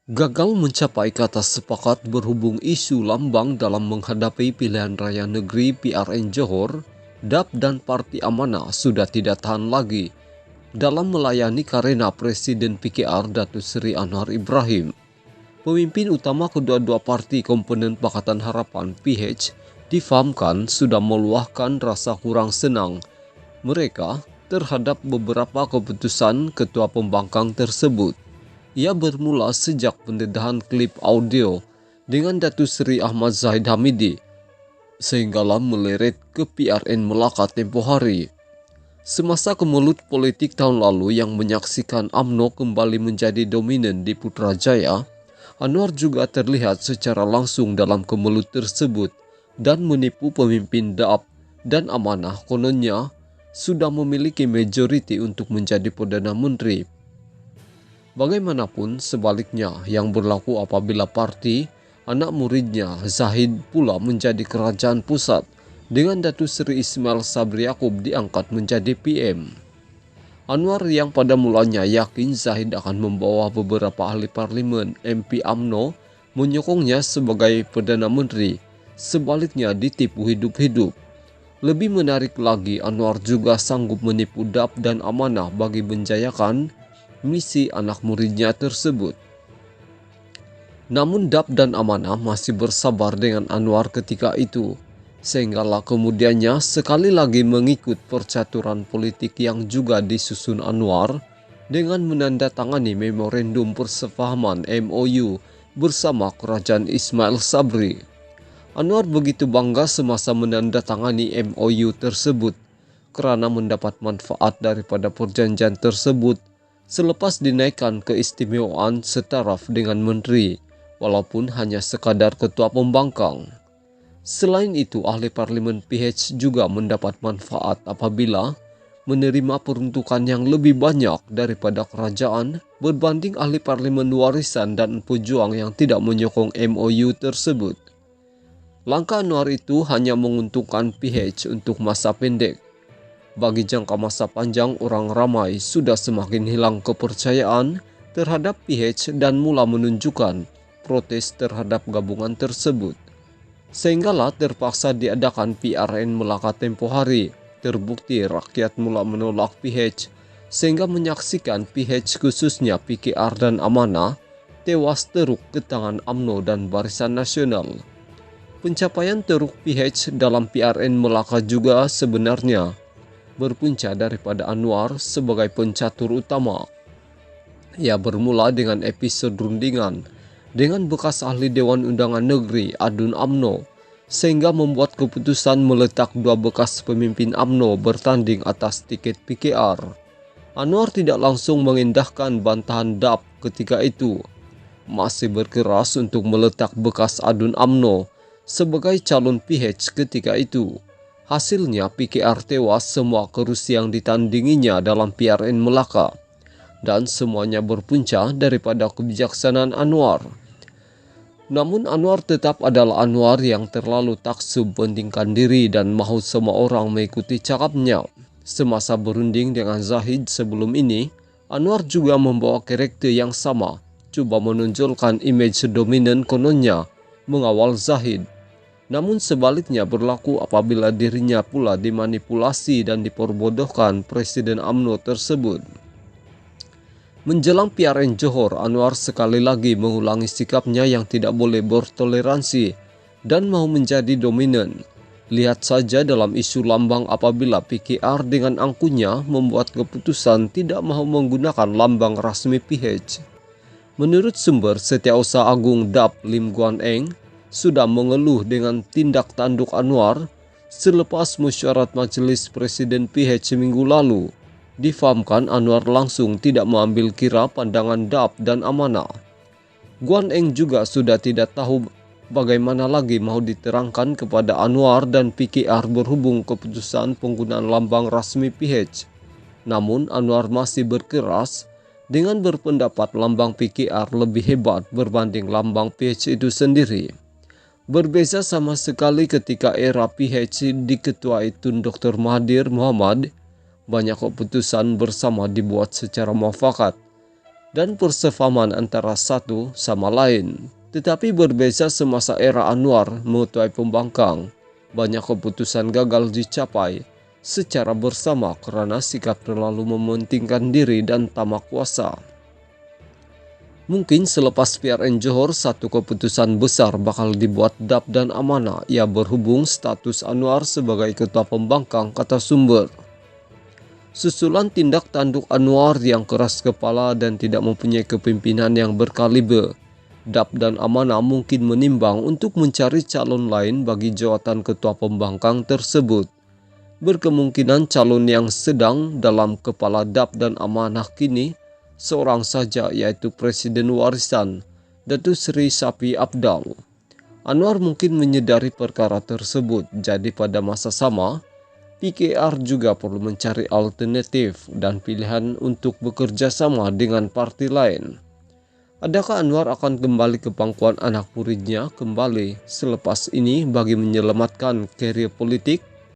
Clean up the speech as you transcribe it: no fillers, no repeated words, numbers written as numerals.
Gagal mencapai kata sepakat berhubung isu lambang dalam menghadapi pilihan raya negeri PRN Johor, DAP dan Parti Amanah sudah tidak tahan lagi dalam melayani karena Presiden PKR Datuk Seri Anwar Ibrahim. Pemimpin utama kedua-dua parti komponen Pakatan Harapan PH difahamkan sudah meluahkan rasa kurang senang mereka terhadap beberapa keputusan ketua pembangkang tersebut. Ia bermula sejak pendedahan klip audio dengan Datuk Seri Ahmad Zahid Hamidi, sehinggalah meleret ke PRN Melaka tempo hari. Semasa kemelut politik tahun lalu yang menyaksikan UMNO kembali menjadi dominan di Putrajaya, Anwar juga terlihat secara langsung dalam kemelut tersebut dan menipu pemimpin DAP dan Amanah kononnya sudah memiliki majoriti untuk menjadi Perdana Menteri. Bagaimanapun sebaliknya yang berlaku apabila parti anak muridnya Zahid pula menjadi kerajaan pusat dengan Datuk Seri Ismail Sabri Yaakob diangkat menjadi PM. Anwar yang pada mulanya yakin Zahid akan membawa beberapa ahli parlimen MP UMNO menyokongnya sebagai Perdana Menteri, sebaliknya ditipu hidup-hidup. Lebih menarik lagi, Anwar juga sanggup menipu DAP dan Amanah bagi menjayakan misi anak muridnya tersebut. Namun DAP dan Amanah masih bersabar dengan Anwar ketika itu, sehinggalah kemudiannya sekali lagi mengikut percaturan politik yang juga disusun Anwar dengan menandatangani memorandum persefahaman MOU bersama Kerajaan Ismail Sabri. Anwar begitu bangga semasa menandatangani MOU tersebut karena mendapat manfaat daripada perjanjian tersebut selepas dinaikkan keistimewaan setaraf dengan menteri, walaupun hanya sekadar ketua pembangkang. Selain itu, ahli parlimen PH juga mendapat manfaat apabila menerima peruntukan yang lebih banyak daripada kerajaan berbanding ahli parlimen warisan dan pejuang yang tidak menyokong MOU tersebut. Langkah Anwar itu hanya menguntungkan PH untuk masa pendek. Bagi jangka masa panjang, orang ramai sudah semakin hilang kepercayaan terhadap PH dan mula menunjukkan protes terhadap gabungan tersebut. Sehinggalah terpaksa diadakan PRN Melaka tempo hari. Terbukti rakyat mula menolak PH, sehingga menyaksikan PH khususnya PKR dan Amanah tewas teruk ke tangan UMNO dan Barisan Nasional. Pencapaian teruk PH dalam PRN Melaka juga sebenarnya berpunca daripada Anwar sebagai pencatur utama. Ia bermula dengan episode rundingan dengan bekas ahli Dewan Undangan Negeri Adun UMNO, sehingga membuat keputusan meletak dua bekas pemimpin UMNO bertanding atas tiket PKR. Anwar tidak langsung mengendahkan bantahan DAP ketika itu, masih berkeras untuk meletak bekas Adun UMNO sebagai calon PH ketika itu. Hasilnya PKR tewas semua kursi yang ditandinginya dalam PRN Melaka, dan semuanya berpunca daripada kebijaksanaan Anwar. Namun Anwar tetap adalah Anwar yang terlalu taksub pentingkan diri dan mahu semua orang mengikuti cakapnya. Semasa berunding dengan Zahid sebelum ini, Anwar juga membawa karakter yang sama, coba menonjolkan image dominan kononnya mengawal Zahid. Namun sebaliknya berlaku apabila dirinya pula dimanipulasi dan diperbodohkan Presiden UMNO tersebut. Menjelang PRN Johor, Anwar sekali lagi mengulangi sikapnya yang tidak boleh bertoleransi dan mau menjadi dominan. Lihat saja dalam isu lambang apabila PKR dengan angkunya membuat keputusan tidak mau menggunakan lambang rasmi PH. Menurut sumber, Setiausaha Agung DAP Lim Guan Eng sudah mengeluh dengan tindak tanduk Anwar selepas mesyuarat Majelis Presiden PH minggu lalu. Difahamkan Anwar langsung tidak mengambil kira pandangan DAP dan Amanah. Guan Eng juga sudah tidak tahu bagaimana lagi mau diterangkan kepada Anwar dan PKR berhubung keputusan penggunaan lambang rasmi PH. Namun Anwar masih berkeras dengan berpendapat lambang PKR lebih hebat berbanding lambang PH itu sendiri. Berbeza sama sekali ketika era PH diketuai Tun Dr. Mahathir Mohamad, banyak keputusan bersama dibuat secara muafakat. dan persefahaman antara satu sama lain. Tetapi berbeza semasa era Anwar mengetuai pembangkang, banyak keputusan gagal dicapai secara bersama karena sikap terlalu mementingkan diri dan tamak kuasa. Mungkin selepas PRN Johor, satu keputusan besar bakal dibuat DAP dan Amanah, ia berhubung status Anwar sebagai ketua pembangkang, kata sumber. Susulan tindak tanduk Anwar yang keras kepala dan tidak mempunyai kepemimpinan yang berkaliber, DAP dan Amanah mungkin menimbang untuk mencari calon lain bagi jawatan ketua pembangkang tersebut. Berkemungkinan calon yang sedang dalam kepala DAP dan Amanah kini seorang saja, yaitu Presiden warisan Datuk Seri Sapi Abdal. Anwar mungkin menyadari perkara tersebut, jadi pada masa sama PKR juga perlu mencari alternatif dan pilihan untuk bekerja sama dengan parti lain. Adakah Anwar akan kembali ke pangkuan anak muridnya kembali selepas ini bagi menyelamatkan karier politik?